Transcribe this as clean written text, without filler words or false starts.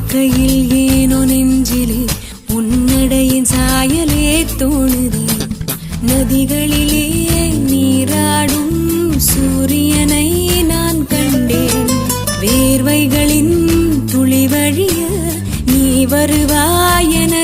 பார்க்கையில் ஏனோ நெஞ்சிலே உன்னடையின் சாயலே தோணுதே. நதிகளிலே நீராடும் சூரியனை நான் கண்டேன். வேர்வைகளின் துளி வழிய நீ வருவாயென